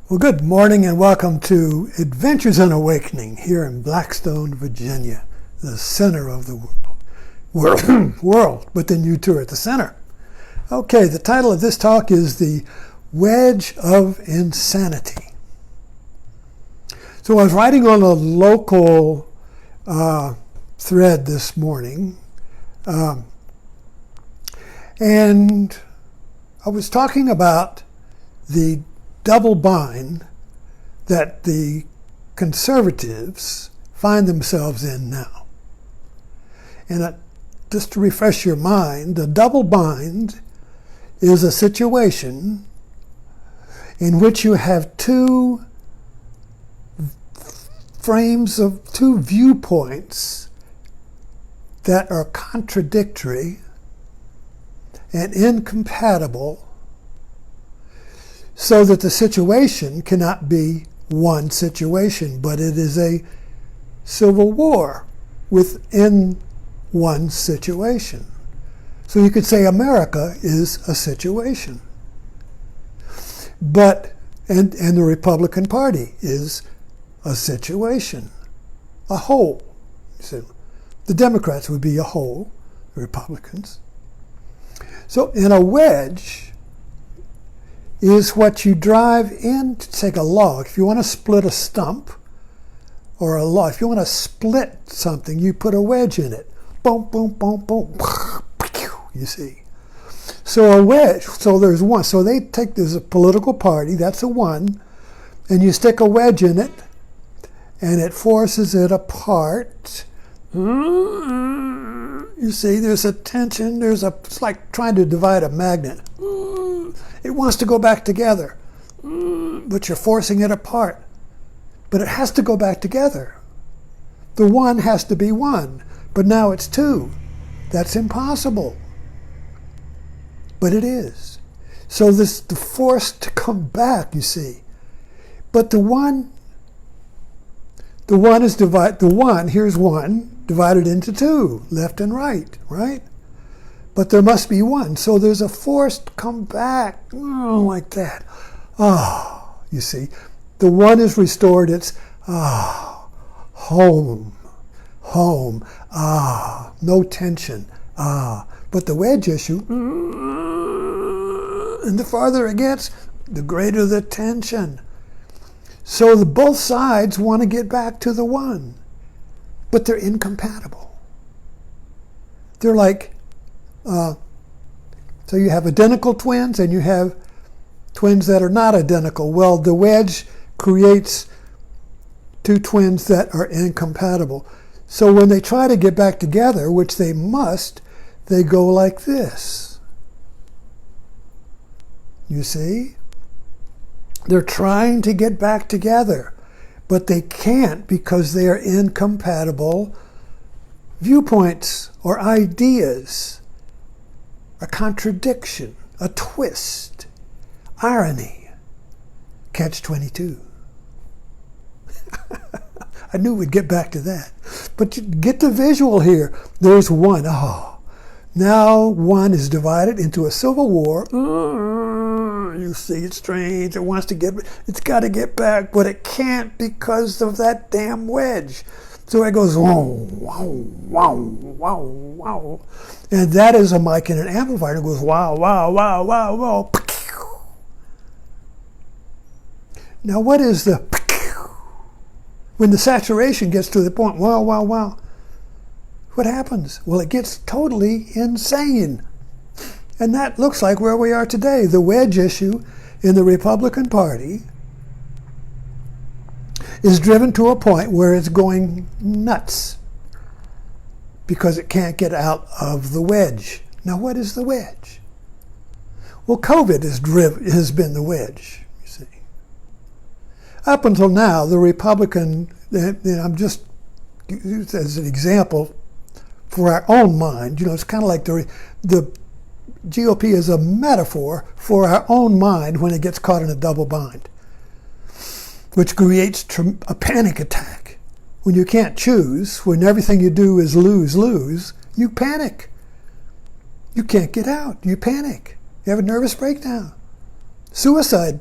Well, good morning and welcome to Adventures in Awakening here in Blackstone, Virginia, the center of the world, but then you two are at the center. Okay, the title of this talk is The Wedge of Insanity. So I was writing on a local thread this morning, and I was talking about the double bind that the conservatives find themselves in now. And just to refresh your mind, the double bind is a situation in which you have two viewpoints that are contradictory and incompatible, so that the situation cannot be one situation, but it is a civil war within one situation. So you could say America is a situation. And the Republican Party is a situation, a whole. So the Democrats would be a whole, the Republicans. So in a wedge is what you drive in to take a log. If you want to split a stump or a log, if you want to split something, you put a wedge in it. Boom, boom, boom, boom. You see. So a wedge, so there's one. So there's a political party, that's a one, and you stick a wedge in it, and it forces it apart. You see, there's a tension, it's like trying to divide a magnet. It wants to go back together, but you're forcing it apart. But it has to go back together. The one has to be one, but now it's two. That's impossible. But it is. So the force to come back, you see. But the one is divided, here's one, divided into two, left and right? But there must be one. So there's a force to come back, like that. You see. The one is restored, it's, home, no tension, But the wedge issue, and the farther it gets, the greater the tension. So both sides want to get back to the one, but they're incompatible. They're like, so you have identical twins and you have twins that are not identical. Well, the wedge creates two twins that are incompatible. So when they try to get back together, which they must, they go like this. You see? They're trying to get back together, but they can't because they are incompatible viewpoints or ideas, a contradiction, a twist, irony, catch-22. I knew we'd get back to that. But you get the visual here. There's one. Now one is divided into a civil war. You see, it's strange. It's got to get back, but it can't because of that damn wedge. So it goes, wow, wow, wow, wow. And that is a mic and an amplifier. It goes, wow, wow, wow, wow, wow. Now what is the, when the saturation gets to the point, wow, wow, wow, what happens? Well, it gets totally insane. And that looks like where we are today. The wedge issue in the Republican Party is driven to a point where it's going nuts because it can't get out of the wedge. Now, what is the wedge? Well, COVID has been the wedge, you see. Up until now, the Republican, I'm just as an example for our own mind, it's kind of like the GOP is a metaphor for our own mind when it gets caught in a double bind, which creates a panic attack. When you can't choose, when everything you do is lose, you panic. You can't get out. You panic. You have a nervous breakdown. Suicide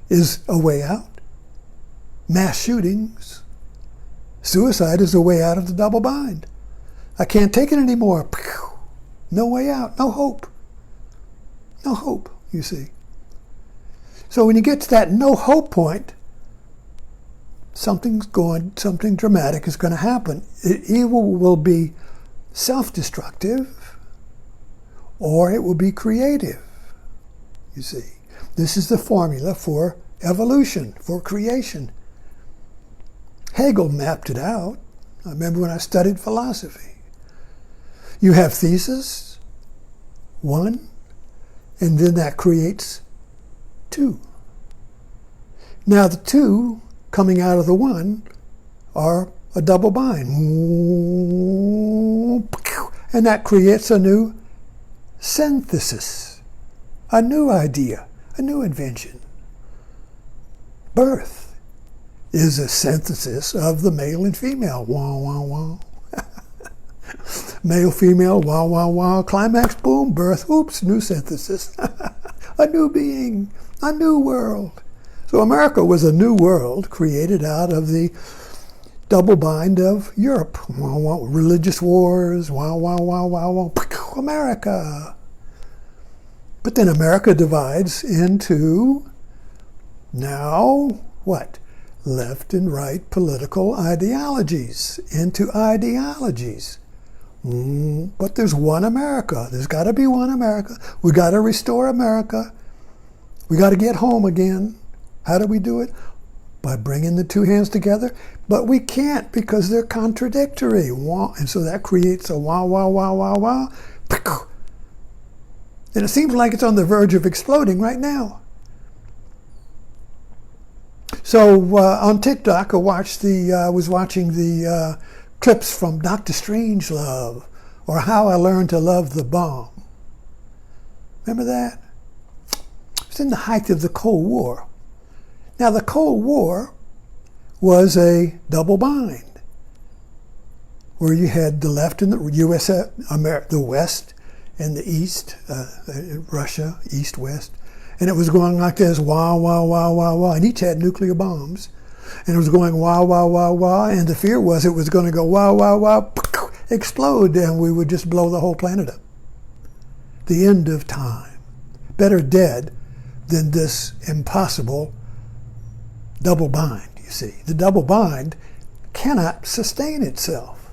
is a way out. Mass shootings, suicide is a way out of the double bind. I can't take it anymore. No way out, no hope. No hope, you see. So when you get to that no hope point, something dramatic is going to happen. Evil will be self-destructive, or it will be creative, you see. This is the formula for evolution, for creation. Hegel mapped it out. I remember when I studied philosophy. You have thesis, one, and then that creates two. Now the two coming out of the one are a double bind. And that creates a new synthesis, a new idea, a new invention. Birth is a synthesis of the male and female. Wah, wah, wah. Male, female, wah, wah, wah. Climax, boom, birth, oops, new synthesis. A new being, a new world. So America was a new world created out of the double bind of Europe. Wah, wah, religious wars, wah, wah, wah, wah, wah. America. But then America divides into now what? Left and right political ideologies, into ideologies. But there's one America. There's got to be one America. We got to restore America. We got to get home again. How do we do it? By bringing the two hands together. But we can't because they're contradictory. And so that creates a wah, wah, wah, wah, wah. And it seems like it's on the verge of exploding right now. So on TikTok, I was watching the clips from Dr. Strangelove, or How I Learned to Love the Bomb. Remember that? It was in the height of the Cold War. Now, the Cold War was a double bind, where you had the left and the U.S., the West and the East, Russia, East, West. And it was going like this, wah, wah, wah, wah, wah. And each had nuclear bombs. And it was going wah, wah, wah, wah. And the fear was it was going to go wah, wah, wah, explode, and we would just blow the whole planet up. The end of time. Better dead than this impossible double bind, you see. The double bind cannot sustain itself.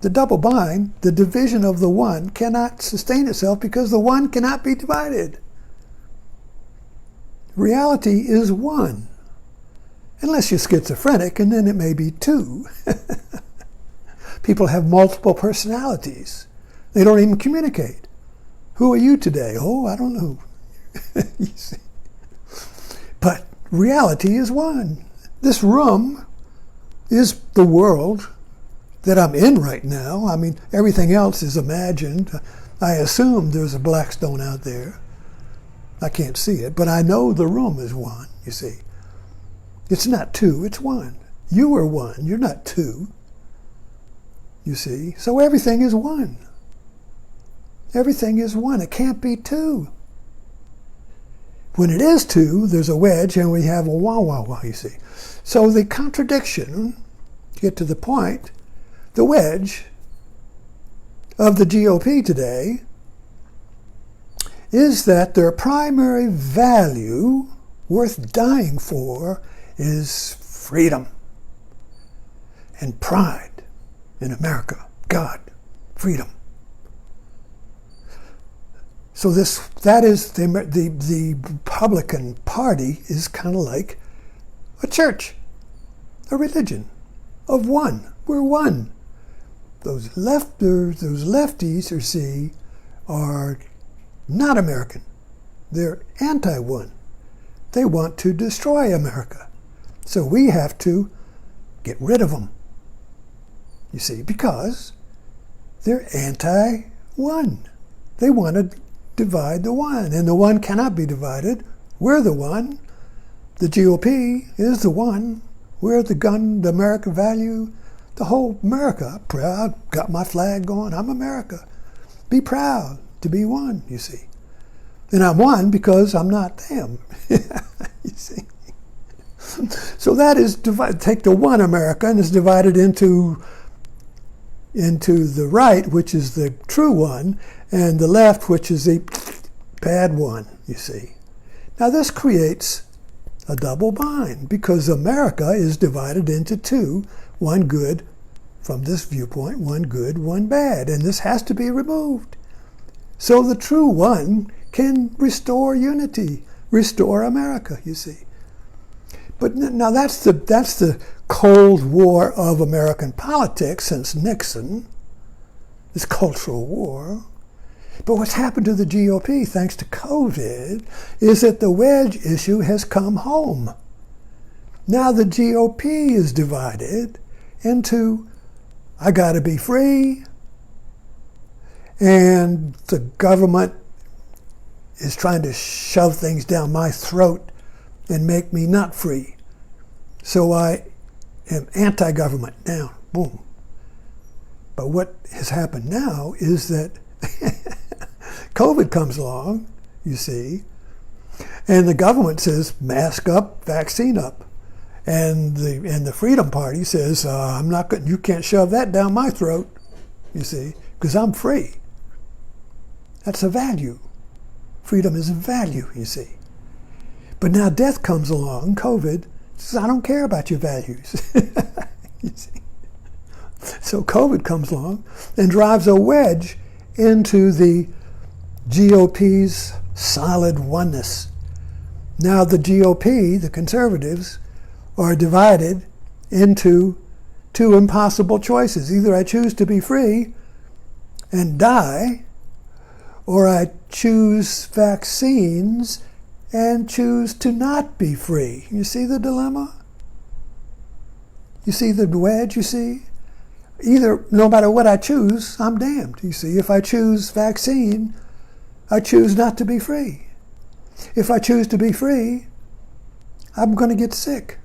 The double bind, the division of the one, cannot sustain itself because the one cannot be divided. Reality is one, unless you're schizophrenic, and then it may be two. People have multiple personalities. They don't even communicate. Who are you today? Oh, I don't know. You see? But reality is one. This room is the world that I'm in right now. I mean, everything else is imagined. I assume there's a black stone out there. I can't see it, but I know the room is one, you see. It's not two, it's one. You are one, you're not two, you see. So everything is one. Everything is one, it can't be two. When it is two, there's a wedge and we have a wah, wah, wah, you see. So the contradiction, to get to the point, the wedge of the GOP today is that their primary value worth dying for is freedom and pride in America. God, freedom. So that is the Republican Party is kind of like a church, a religion of one. We're one. Those lefties, you see, are not American. They're anti-one. They want to destroy America. So we have to get rid of them, you see, because they're anti-one. They want to divide the one, and the one cannot be divided. We're the one. The GOP is the one. We're the gun, the American value, the whole America. Proud, got my flag going, I'm America. Be proud to be one, you see. And I'm one because I'm not them. So that is take the one America and it's divided into the right, which is the true one, and the left, which is the bad one, you see. Now this creates a double bind because America is divided into two, one good from this viewpoint, one good, one bad, and this has to be removed. So the true one can restore unity, restore America, you see. But now that's the Cold War of American politics since Nixon, this cultural war. But what's happened to the GOP, thanks to COVID, is that the wedge issue has come home. Now the GOP is divided into, I gotta be free, and the government is trying to shove things down my throat and make me not free. So I am anti-government now, boom. But what has happened now is that COVID comes along, you see, and the government says mask up, vaccine up. And the Freedom Party says, I'm not going, you can't shove that down my throat, you see, because I'm free. That's a value. Freedom is a value, you see. But now death comes along, COVID, says, I don't care about your values. You see. So COVID comes along and drives a wedge into the GOP's solid oneness. Now the GOP, the conservatives, are divided into two impossible choices. Either I choose to be free and die, or I choose vaccines and choose to not be free. You see the dilemma? You see the wedge, you see? Either, no matter what I choose, I'm damned. You see, if I choose vaccine, I choose not to be free. If I choose to be free, I'm going to get sick.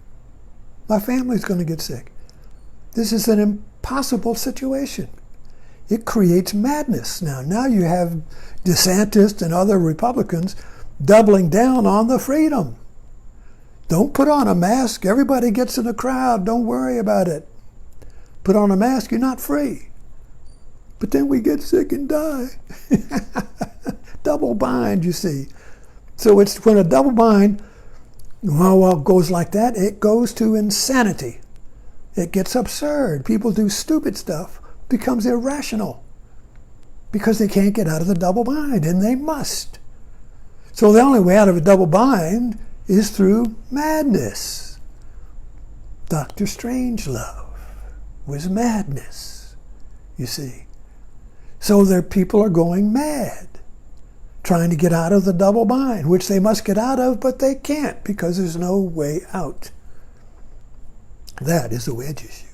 My family's going to get sick. This is an impossible situation. It creates madness now. Now you have DeSantis and other Republicans doubling down on the freedom. Don't put on a mask. Everybody gets in a crowd. Don't worry about it. Put on a mask, you're not free. But then we get sick and die. Double bind, you see. So it's when a double bind goes like that, it goes to insanity. It gets absurd. People do stupid stuff, becomes irrational because they can't get out of the double bind, and they must. So the only way out of a double bind is through madness. Dr. Strangelove was madness, you see. So their people are going mad, trying to get out of the double bind, which they must get out of, but they can't because there's no way out. That is the wedge issue.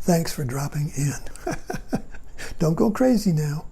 Thanks for dropping in. Don't go crazy now.